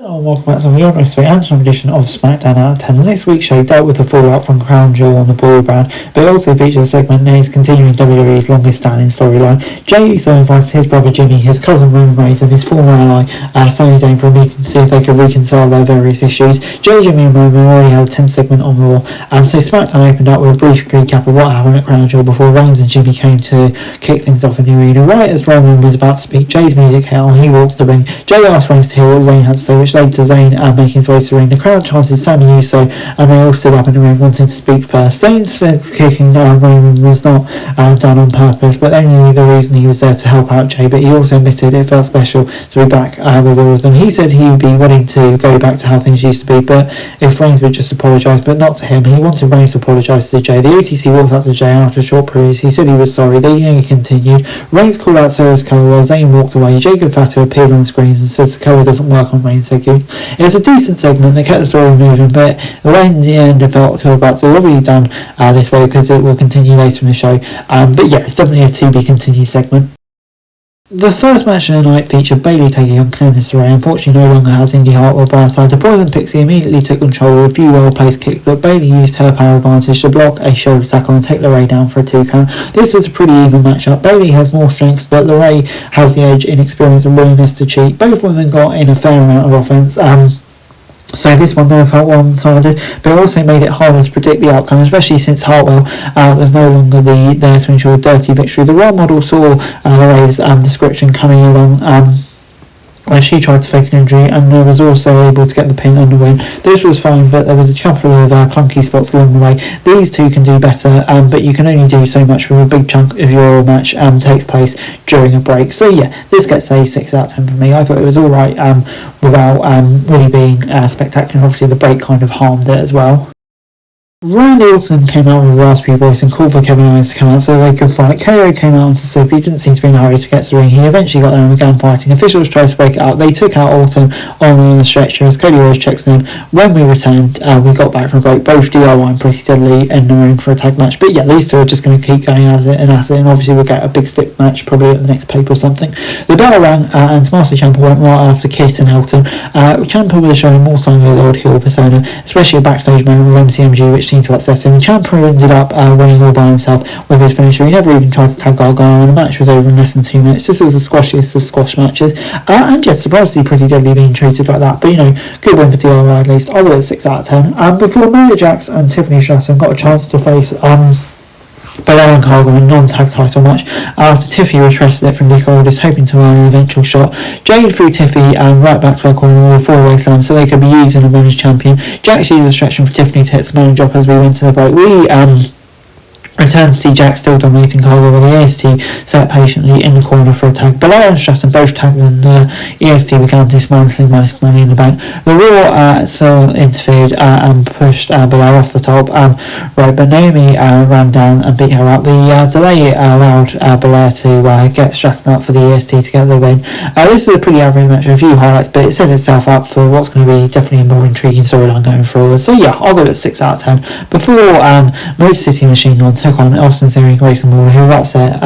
Welcome back to the August Anthem edition of Smackdown Out of 10. This week's show dealt with the fallout from Crown Jewel on the Boy brand, but it also features a segment that is continuing WWE's longest standing storyline. Jey Uso invited his brother Jimmy, his cousin Roman Reigns, and his former ally Sami Zayn for a meeting to see if they could reconcile their various issues. Jey, Jimmy, and Roman already had a 10th segment on Raw, so Smackdown opened up with a brief recap of what happened at Crown Jewel before Reigns and Jimmy came to kick things off in the arena. Right as Roman was about to speak, Jey's music hit on. He walked to the ring. Jey asked Reigns to hear what Zayn had to say, which led to Zayn making his way to the ring. The crowd chanted Sami Uso, and they all stood up in the ring wanting to speak first. Zayn's kicking Roman was not done on purpose, but only the reason he was there to help out Jey. But he also admitted it felt special to be back with all of them. He said he would be willing to go back to how things used to be, but if Reigns would just apologise, but not to him. He wanted Reigns to apologise to Jey. The OTC walked up to Jey after a short period. He said he was sorry. They continued. Reigns called out Sikoa while Zayn walked away. Jacob Fatu appeared on the screens and said Sikoa doesn't work on Reigns, thank you. It was a decent segment that kept the story moving, but when in the end it felt to about already done this way because it will continue later in the show. But yeah, it's definitely a to be continued segment. The first match of the night featured Bayley taking on Candice LeRae. Unfortunately, no longer has Indy Hartwell by her side. The Poison Pixie immediately took control with a few well-placed kicks, but Bayley used her power advantage to block a shoulder tackle and take LeRae down for a 2 count. This was a pretty even matchup. Bayley has more strength, but LeRae has the edge in experience and willingness to cheat. Both women got in a fair amount of offense. So this one never felt one-sided, but it also made it harder to predict the outcome, especially since Hartwell was no longer there to ensure a dirty victory. The role model saw LeRae's description coming along where she tried to fake an injury and was also able to get the pin and the win. This was fine, but there was a couple of clunky spots along the way. These two can do better, but you can only do so much when a big chunk of your match takes place during a break. So yeah, this gets a 6 out of 10 for me. I thought it was alright without really being spectacular. Obviously the break kind of harmed it as well. Randy Orton came out with a raspy voice and called for Kevin Owens to come out so they could fight. KO came out onto the soap. He didn't seem to be in a hurry to get to the ring. He eventually got there and began fighting. Officials tried to break it up. They took out Orton on the stretcher as Cody Rhodes checked in. When we returned, we got back from a break. Both DIY and pretty steadily in the ring for a tag match. But yeah, these two are just going to keep going at it, and obviously we'll get a big stick match probably at the next paper or something. The bell rang and Tommaso Ciampa went right after Kit and Helton. Ciampa was showing more signs of his old heel persona, especially a backstage moment with MCMG, which seemed to upset him. Ciampa ended up winning all by himself with his finisher. He never even tried to tag Gargano, and the match was over in less than 2 minutes. This was the squashiest of squash matches, and yet surprisingly pretty deadly being treated like that. But good win for DIY at least. I give it a 6 out of 10. Before Nia Jax and Tiffany Stratton got a chance to face Belair and Cargo in a non-tag title match after Tiffy retracted it from Nick Aldis, hoping to earn an eventual shot. Jade threw Tiffy right back to her corner with a 4-way slam so they could be using a women's champion. Jax used the stretching for Tiffany to hit the man drop as we went to the break. We returned to see Jack still dominating Cargo with the EST sat patiently in the corner for a tag. Belair and Stratton both tagged and EST began dismantling Money in the Bank. The Raw interfered and pushed Belair off the top. But Naomi ran down and beat her up. The delay allowed Belair to get Stratton up for the EST to get the win. This is a pretty average match with a few highlights, but it set itself up for what's going to be definitely a more intriguing storyline going forward. So yeah, I'll give it a 6 out of 10. Before Motor City Machine Gun took on Austin Theory and Grayson Waller, who were upset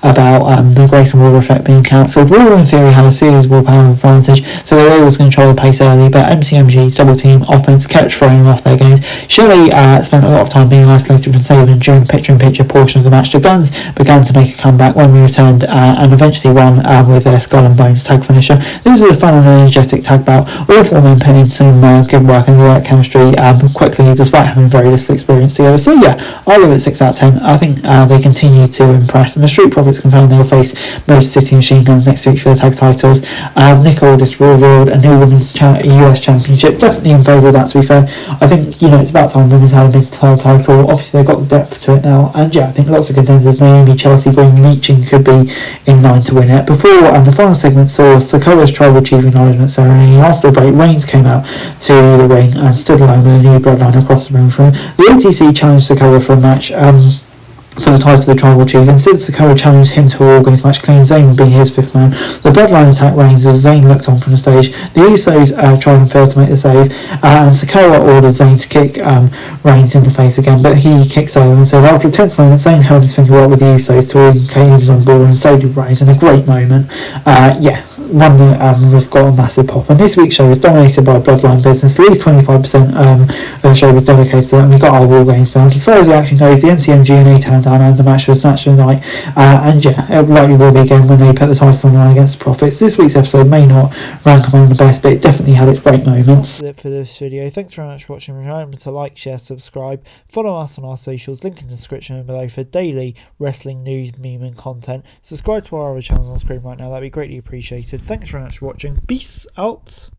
about the Grayson Waller effect being cancelled. Waller and Theory had a serious willpower advantage, so they were able to control the pace early, but MCMG's double team offense kept throwing them off their games. Shelley spent a lot of time being isolated from Saban during the picture-in-picture portion of the match. The Guns began to make a comeback when we returned and eventually won with their Skull and Bones tag finisher. This was a fun and energetic tag bout. All 4 men put in some good work and the right chemistry quickly, despite having very little experience together. So yeah, I'll give it 6 out of 10. I think they continue to impress, and the Street Profits confirmed they'll face Motor City Machine Guns next week for the tag titles, as Nick Aldis revealed a new Women's US Championship. Definitely in favour of that, to be fair. I think, it's about time women's had a big title. Obviously they've got the depth to it now, and yeah, I think lots of contenders, Naomi, Chelsea, Green, Leaching could be in line to win it. Before, the final segment saw Sikoa's Tribal Chief Acknowledgement Ceremony. After a break, Reigns came out to the ring and stood alone with a new bloodline across the ring from him. The OTC challenged Sikoa for a match for the title of the Tribal Chief, and since Sikoa challenged him to a All-Games match, claiming Zayn would be his 5th man. The Bloodline attacked Reigns as Zayn looked on from the stage. The Usos tried and failed to make the save, and Sikoa ordered Zayn to kick Reigns in the face again, but he kicks over, and so after a tense moment, Zayn held his finger up with the Usos to indicate he was on board, and so did Reigns in a great moment. one that has got a massive pop. And this week's show was dominated by Bloodline Business. At least 25% of the show was dedicated to it, and we got our War Games round. As far as the action goes, the MCMG and A-Town Down Under match was match of the night, and yeah, it likely will be again when they put the titles on the line against the Profits. This week's episode may not rank among the best, but it definitely had its great moments. That's it for this video. Thanks very much for watching. Remember to like, share, subscribe, follow us on our socials, link in the description below for daily wrestling news, meme and content. Subscribe to our other channels on screen right now, that'd be greatly appreciated. Thanks very much for watching. Peace out.